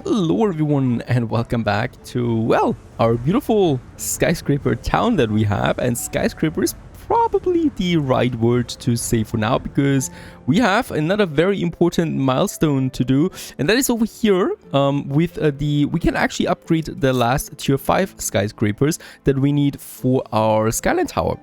Hello everyone and welcome back to, well, our beautiful skyscraper town that we have. And skyscraper is probably the right word to say for now, because we have another very important milestone to do, and that is over here with we can actually upgrade the last tier 5 skyscrapers that we need for our skyline tower.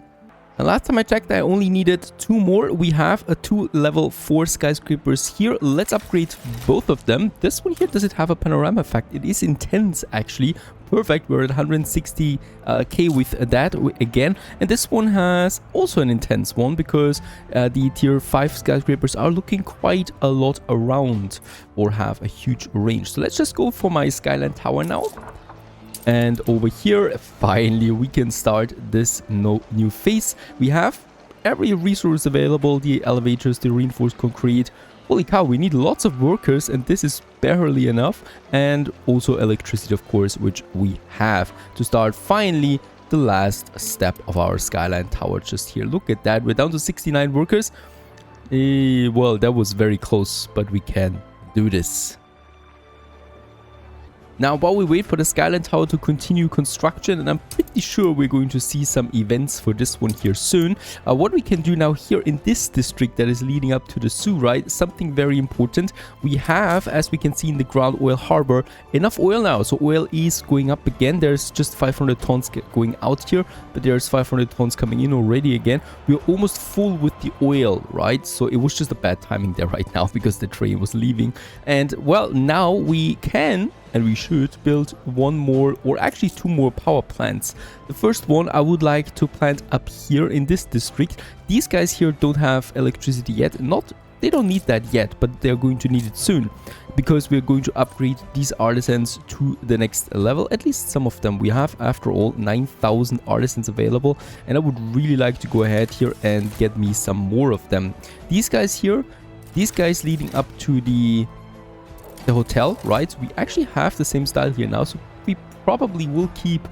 And last time I checked, I only needed 2 more. We have a 2 level 4 skyscrapers here. Let's upgrade both of them. This one here, does it have a panorama effect? It is intense, actually. Perfect. We're at 160k with that again. And this one has also an intense one, because the tier 5 skyscrapers are looking quite a lot around or have a huge range. So let's just go for my skyline tower now. And over here, finally, we can start this new phase. We have every resource available, the elevators, the reinforced concrete. Holy cow, we need lots of workers, and this is barely enough. And also electricity, of course, which we have to start finally the last step of our skyline tower just here. Look at that, we're down to 69 workers. Well, that was very close, but we can do this. Now, while we wait for the skyline tower to continue construction, and I'm pretty sure we're going to see some events for this one here soon, what we can do now here in this district that is leading up to the zoo, right? Something very important. We have, as we can see in the ground oil harbor, enough oil now. So oil is going up again. There's just 500 tons going out here, but there's 500 tons coming in already again. We're almost full with the oil, right? So it was just a bad timing there right now, because the train was leaving. And well, now we can, and we should, build 1 more, or actually 2 more power plants. The first one I would like to plant up here in this district. These guys here don't have electricity yet. They don't need that yet, but they're going to need it soon, because we're going to upgrade these artisans to the next level. At least some of them. We have, after all, 9,000 artisans available, and I would really like to go ahead here and get me some more of them. These guys here, these guys leading up to the hotel, right? We actually have the same style here now, so we probably will keep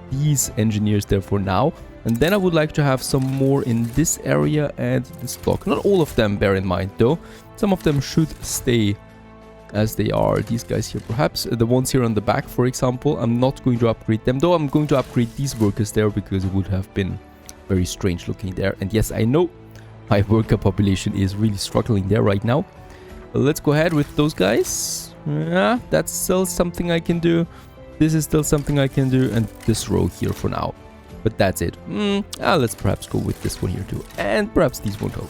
these engineers there for now. And then I would like to have some more in this area and this block. Not all of them, bear in mind, though. Some of them should stay as they are. These guys here, perhaps. The ones here on the back, for example, I'm not going to upgrade them, though I'm going to upgrade these workers there, because it would have been very strange looking there. And yes, I know my worker population is really struggling there right now. Let's go ahead with those guys. Yeah, that's still something I can do. This is still something I can do. And this row here for now. But that's it. Let's perhaps go with this one here too. And perhaps these won't go.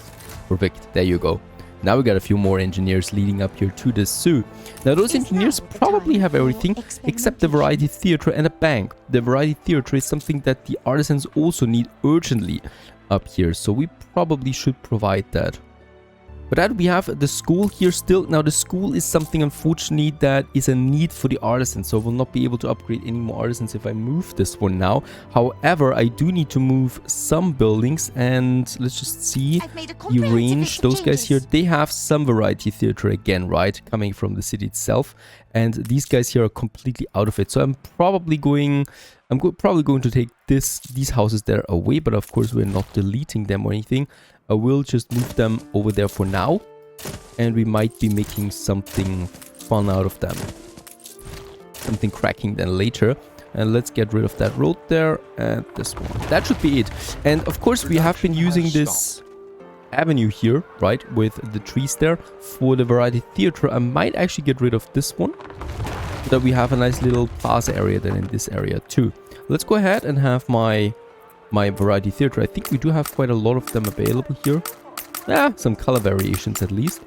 Perfect. There you go. Now we got a few more engineers leading up here to the zoo. Now those engineers probably have everything except the variety theater and a bank. The variety theater is something that the artisans also need urgently up here. So we probably should provide that. But that we have the school here still. Now the school is something, unfortunately, that is a need for the artisans. So I will not be able to upgrade any more artisans if I move this one now. However, I do need to move some buildings, and let's just see the range. Those guys here, they have some variety theater again, right? Coming from the city itself. And these guys here are completely out of it. So I'm probably going to take these houses there away, but of course we're not deleting them or anything. I will just move them over there for now, and we might be making something fun out of them. Something cracking then later. And let's get rid of that road there and this one. That should be it. And of course we have been using this avenue here, right, with the trees there for the variety theater. I might actually get rid of this one, so that we have a nice little plaza area then in this area too. Let's go ahead and have my variety theater. I think we do have quite a lot of them available here. Some color variations at least.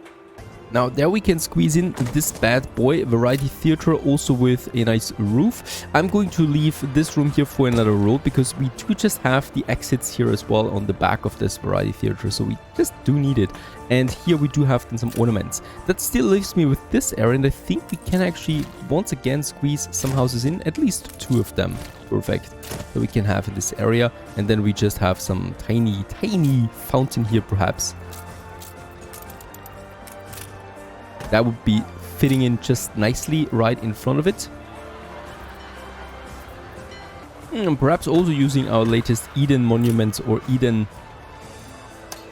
Now there we can squeeze in this bad boy, variety theater, also with a nice roof. I'm going to leave this room here for another road, because we do just have the exits here as well on the back of this variety theater, so we just do need it. And here we do have some ornaments. That still leaves me with this area, and I think we can actually once again squeeze some houses in, at least 2 of them. Perfect. So we can have in this area, and then we just have some tiny fountain here perhaps. That would be fitting in just nicely right in front of it. And perhaps also using our latest Eden monuments or Eden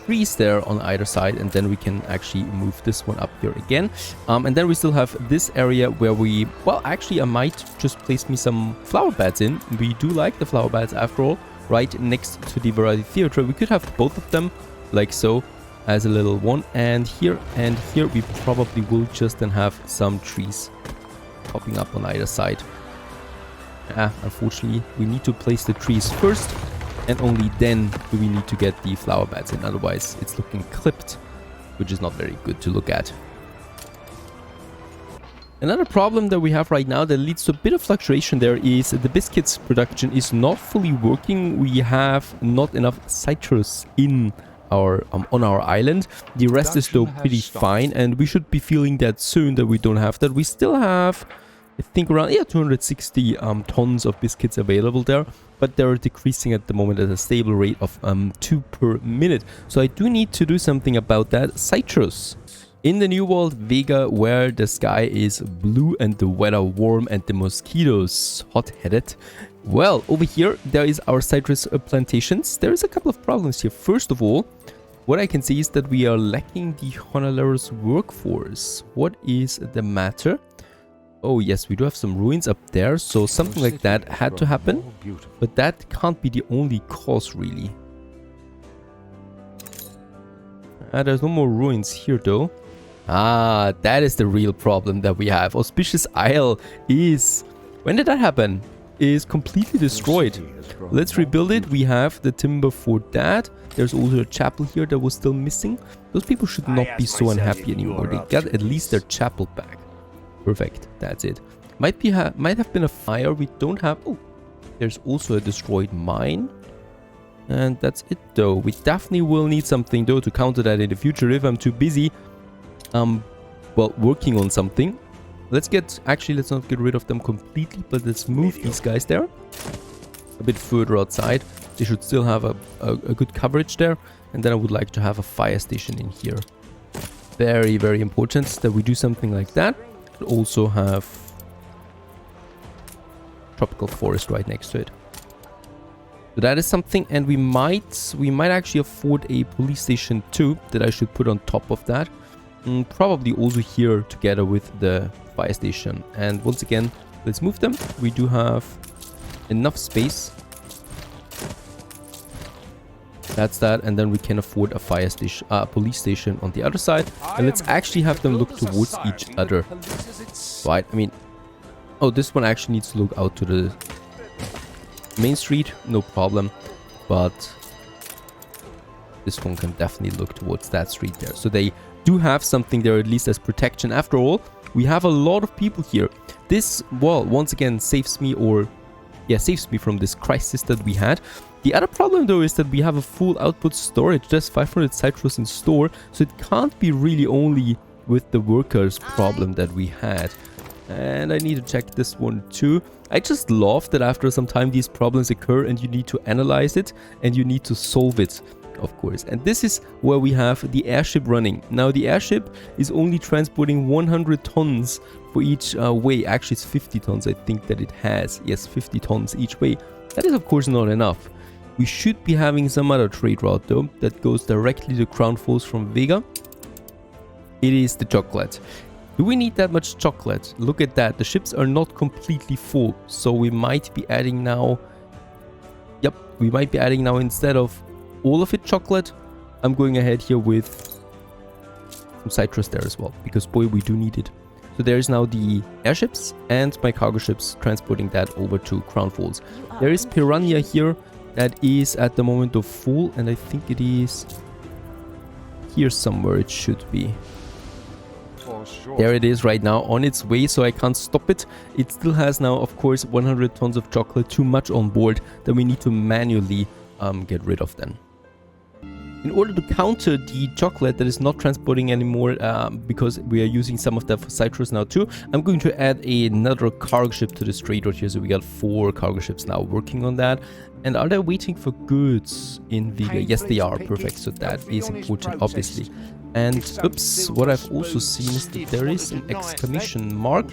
trees there on either side, and then we can actually move this one up here again. And then we still have this area where we, well, actually I might just place me some flower beds in. We do like the flower beds after all, right next to the variety theater. We could have both of them like so as a little one, and here we probably will just then have some trees popping up on either side. Unfortunately we need to place the trees first, and only then do we need to get the flower beds in, otherwise it's looking clipped, which is not very good to look at. Another problem that we have right now that leads to a bit of fluctuation there is the biscuits production is not fully working. We have not enough citrus in our on our island. The rest is still pretty fine, and we should be feeling that soon that we don't have that. We still have, I think, around 260 tons of biscuits available there, but they're decreasing at the moment at a stable rate of 2 per minute. So I do need to do something about that. Citrus. In the new world Vega, where the sky is blue and the weather warm and the mosquitoes hot-headed, well, over here there is our citrus plantations. There is a couple of problems here. First of all, what I can see is that we are lacking the honorarious workforce. What is the matter? Oh yes, we do have some ruins up there, so something like that had to happen, but that can't be the only cause really. There's no more ruins here though. That is the real problem that we have. Auspicious Isle is, when did that happen? Is completely destroyed. Let's rebuild it. We have the timber for that. There's also a chapel here that was still missing. Those people should not be so unhappy anymore. They got at least their chapel back. Perfect, that's it. Might have been a fire. We don't have. Oh, there's also a destroyed mine, and that's it though. We definitely will need something though to counter that in the future if I'm too busy well, working on something. Let's not get rid of them completely, but let's move these guys there a bit further outside. They should still have a good coverage there, and then I would like to have a fire station in here. Very, very important that we do something like that. Also have tropical forest right next to it. So that is something, and we might actually afford a police station too that I should put on top of that. Probably also here together with the fire station. And once again, let's move them. We do have enough space. That's that, and then we can afford a fire station, police station on the other side. And let's actually have them look towards each other. Right, I mean, oh, this one actually needs to look out to the main street, no problem. But this one can definitely look towards that street there. So they do have something there at least as protection. After all, we have a lot of people here. This wall once again saves me from this crisis that we had. The other problem though is that we have a full output storage. There's 500 citrus in store, so it can't be really only with the workers problem that we had. And I need to check this one too. I just love that after some time these problems occur and you need to analyze it and you need to solve it, of course. And this is where we have the airship running. Now the airship is only transporting 100 tons for each way. Actually it's 50 tons I think that it has. Yes, 50 tons each way. That is of course not enough. We should be having some other trade route though that goes directly to Crown Falls from Vega. It is the chocolate. Do we need that much chocolate? Look at that. The ships are not completely full. So we might be adding now. Yep, we might be adding now, instead of all of it chocolate, I'm going ahead here with some citrus there as well. Because boy, we do need it. So there is now the airships and my cargo ships transporting that over to Crown Falls. There is Piranha here that is at the moment of full. And I think it is here somewhere it should be. There it is right now on its way, so I can't stop it. It still has now, of course, 100 tons of chocolate, too much on board that we need to manually get rid of then. In order to counter the chocolate that is not transporting anymore, because we are using some of that for citrus now too, I'm going to add another cargo ship to the trade route here. So we got 4 cargo ships now working on that. And are they waiting for goods in Vega? Yes, they are. Perfect. So that is important, obviously. And oops, what I've also seen is that there is an exclamation mark.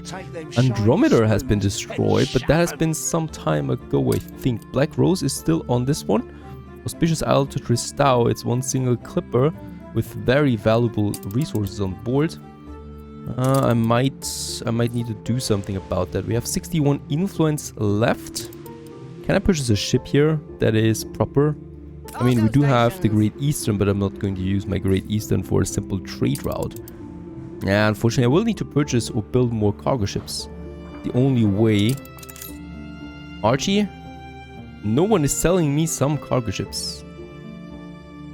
Andromeda has been destroyed, but that has been some time ago, I think. Black Rose is still on this one. Auspicious Isle to Tristão. It's one single clipper with very valuable resources on board. I might need to do something about that. We have 61 influence left. Can I purchase a ship here that is proper? I mean, we do have the Great Eastern, but I'm not going to use my Great Eastern for a simple trade route. Yeah, unfortunately, I will need to purchase or build more cargo ships. The only way... Archie? No one is selling me some cargo ships.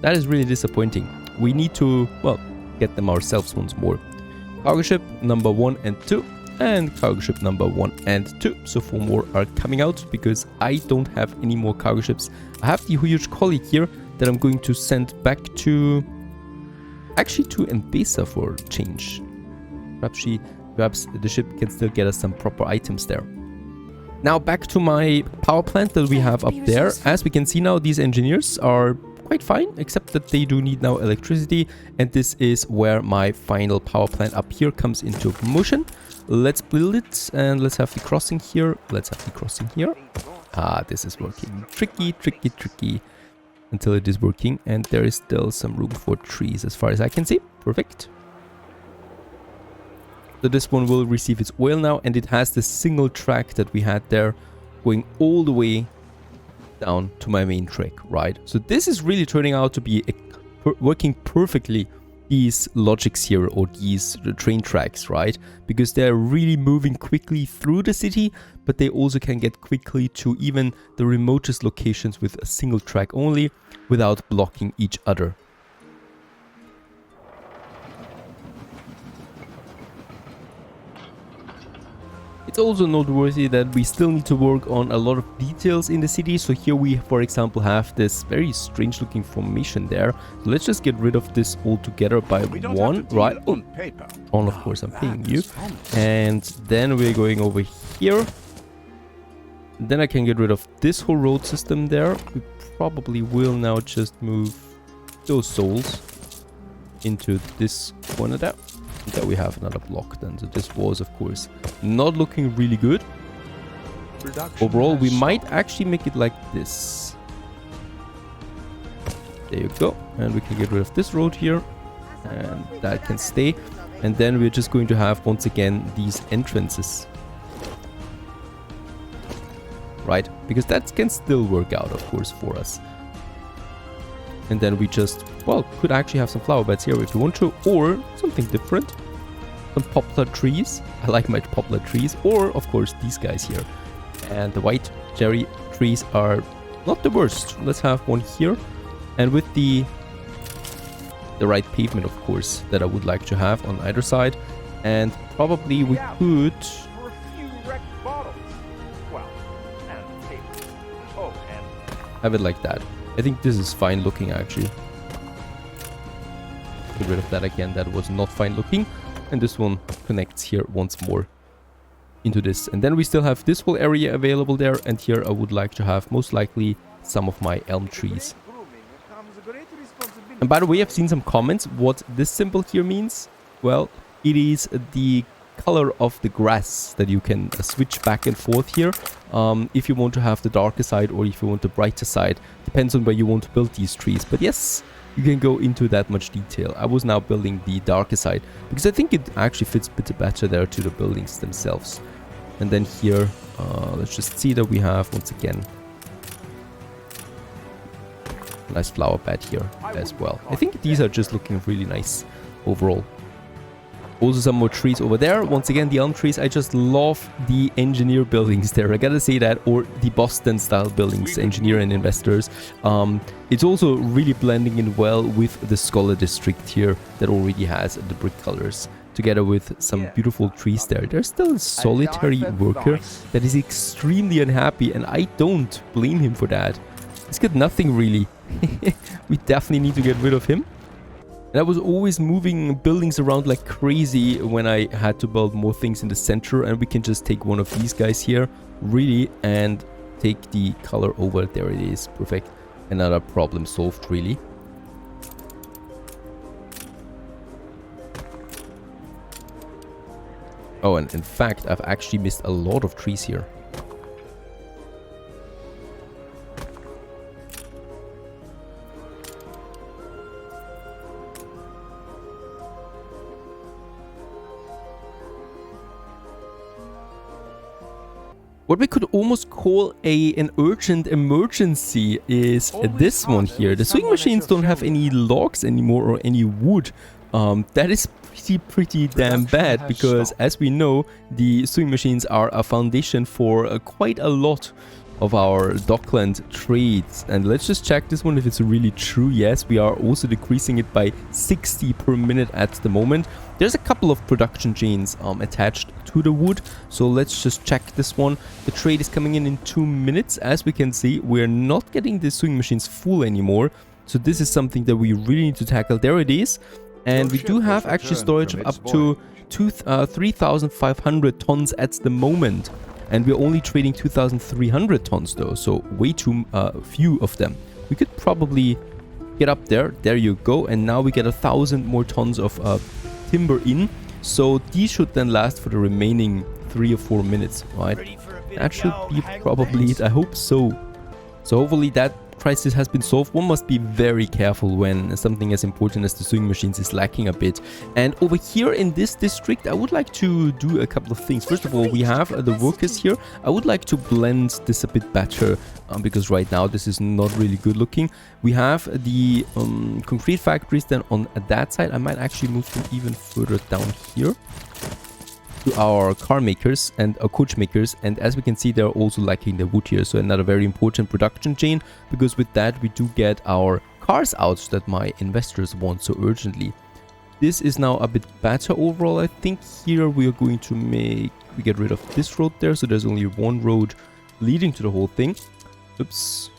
That is really disappointing. We need to, well, get them ourselves once more. Cargo ship number 1 and 2. And cargo ship number 1 and 2. So 4 more are coming out because I don't have any more cargo ships. I have the huge colleague here that I'm going to send back to... Actually to Mbesa for a change. Perhaps the ship can still get us some proper items there. Now back to my power plant that we have up there. As we can see now, these engineers are quite fine, except that they do need now electricity. And this is where my final power plant up here comes into motion. Let's build it and let's have the crossing here. Let's have the crossing here. Ah, this is working. Tricky, tricky, tricky. Until it is working. And there is still some room for trees as far as I can see. Perfect. So this one will receive its oil now, and it has the single track that we had there going all the way down to my main track, right? So this is really turning out to be working perfectly, these logics here, or these train tracks, right? Because they're really moving quickly through the city, but they also can get quickly to even the remotest locations with a single track only, without blocking each other. It's also noteworthy that we still need to work on a lot of details in the city. So here we, for example, have this very strange looking formation there. So let's just get rid of this altogether by one, right? Oh, on, of course, I'm paying you. And then we're going over here. Then I can get rid of this whole road system there. We probably will now just move those souls into this corner there. There we have another block then. So this was, of course, not looking really good. Overall, we might actually make it like this. There you go. And we can get rid of this road here. And that can stay. And then we're just going to have, once again, these entrances. Right? Because that can still work out, of course, for us. And then we just, well, could actually have some flower beds here if you want to, or something different. Some poplar trees. I like my poplar trees, or of course these guys here. And the white cherry trees are not the worst. Let's have one here. And with the right pavement, of course, that I would like to have on either side. And probably we could... have it like that. I think this is fine looking, actually. Get rid of that again. That was not fine looking. And this one connects here once more into this. And then we still have this whole area available there. And here I would like to have, most likely, some of my elm trees. And by the way, I've seen some comments what this symbol here means. Well, it is the color of the grass that you can switch back and forth here. If you want to have the darker side or if you want the brighter side. Depends on where you want to build these trees. But yes, you can go into that much detail. I was now building the darker side because I think it actually fits a bit better there to the buildings themselves. And then here, let's just see that we have, once again, a nice flower bed here as well. I think these are just looking really nice overall. Also some more trees over there. Once again, the elm trees. I just love the engineer buildings there. I gotta say that. Or the Boston style buildings, engineer and investors. It's also really blending in well with the Scholar District here that already has the brick colors. Together with some beautiful trees there. There's still a solitary worker that is extremely unhappy. And I don't blame him for that. He's got nothing really. We definitely need to get rid of him. And I was always moving buildings around like crazy when I had to build more things in the center. And we can just take one of these guys here, really, and take the color over. There it is. Perfect. Another problem solved, really. Oh, and in fact, I've actually missed a lot of trees here. What we could almost call an urgent emergency is this one here. The sewing machines don't have any logs anymore or any wood. That is pretty damn bad, because as we know, the sewing machines are a foundation for quite a lot of our dockland trades. And let's just check this one if it's really true. Yes, we are also decreasing it by 60 per minute at the moment. There's a couple of production chains attached to the wood, so let's just check this one. The trade is coming in 2 minutes. As we can see, we're not getting the sewing machines full anymore, so this is something that we really need to tackle. There it is. And we do have actually storage of up to 3,500 tons at the moment. And we're only trading 2,300 tons though, so way too few of them. We could probably get up there. There you go. And now we get 1,000 more tons of timber in. So these should then last for the remaining 3 or 4 minutes, right? That should be probably it. I hope so. So hopefully that crisis has been solved. One must be very careful when something as important as the sewing machines is lacking a bit. And over here in this district, I would like to do a couple of things. First of all, we have the workers here. I would like to blend this a bit better, because right now this is not really good looking. We have the concrete factories then on that side. I might actually move them even further down here to our car makers and coach makers, and as we can see, they're also lacking the wood here, so another very important production chain, because with that we do get our cars out that my investors want so urgently. This is now a bit better overall. I think here we are going to get rid of this road there, so there's only one road leading to the whole thing. Oops,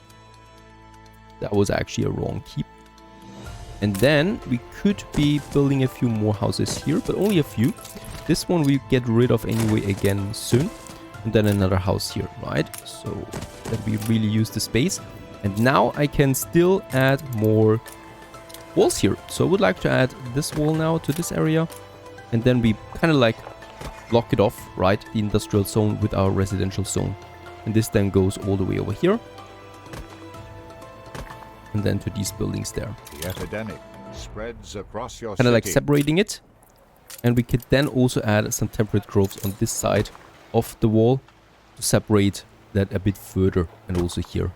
that was actually a wrong keep. And then we could be building a few more houses here, but only a few. This one we get rid of anyway again soon. And then another house here, right? So that we really use the space. And now I can still add more walls here. So I would like to add this wall now to this area. And then we kind of like block it off, right? The industrial zone with our residential zone. And this then goes all the way over here. And then to these buildings there. The epidemic spreads across your kind of like city. separating it. And we could then also add some temperate groves on this side of the wall to separate that a bit further, and also here.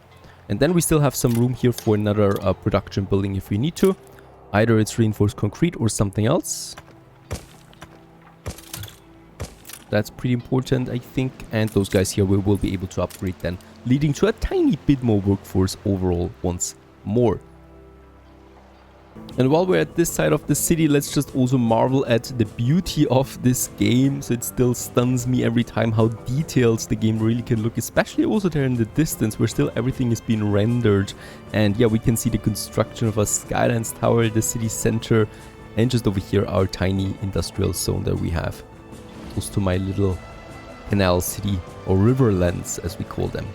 And then we still have some room here for another production building if we need to. Either it's reinforced concrete or something else. That's pretty important, I think. And those guys here we will be able to upgrade then, leading to a tiny bit more workforce overall once more. And while we're at this side of the city, let's just also marvel at the beauty of this game. So it still stuns me every time how detailed the game really can look, especially also there in the distance where still everything is being rendered. And yeah, we can see the construction of a Skylines tower, the city center, and just over here our tiny industrial zone that we have close to my little canal city, or riverlands as we call them.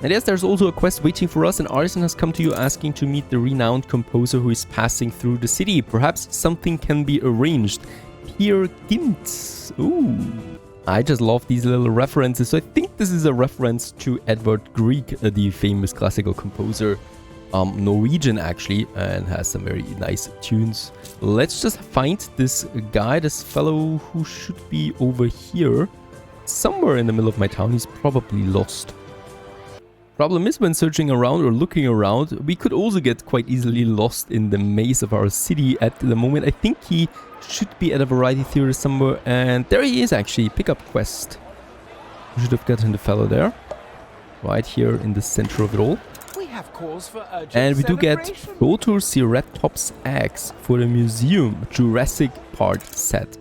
And yes, there's also a quest waiting for us. An artisan has come to you asking to meet the renowned composer who is passing through the city. Perhaps something can be arranged. Peer Gynt. Ooh. I just love these little references. So I think this is a reference to Edvard Grieg, the famous classical composer. Norwegian actually, and has some very nice tunes. Let's just find this guy, this fellow who should be over here. Somewhere in the middle of my town. He's probably lost. Problem is, when searching around or looking around, we could also get quite easily lost in the maze of our city at the moment. I think he should be at a variety theater somewhere, and there he is actually. Pickup quest. We should have gotten the fellow there. Right here in the center of it all. We have calls for urgent and we do get celebration. Protoceratops eggs for the museum Jurassic Park set.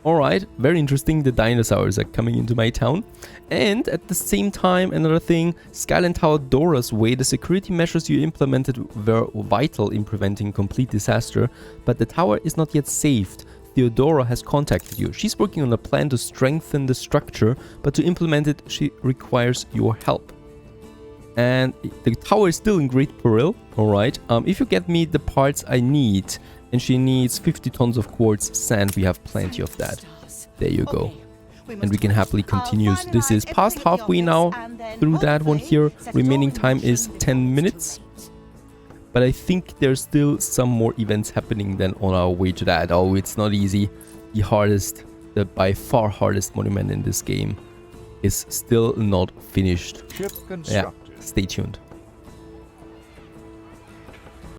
Alright, very interesting. The dinosaurs are coming into my town. And at the same time, another thing, Skyline Tower Dora's Way. The security measures you implemented were vital in preventing complete disaster, but the tower is not yet saved. Theodora has contacted you. She's working on a plan to strengthen the structure, but to implement it, she requires your help. And the tower is still in great peril. Alright, if you get me the parts I need, and she needs 50 tons of quartz sand, we have plenty of that. There you go. And we can happily continue. So this is past halfway now through that one here. Remaining time is 10 minutes. But I think there's still some more events happening then on our way to that. Oh, it's not easy. The hardest the by far hardest monument in this game, is still not finished. Ship Yeah, constructed. stay tuned.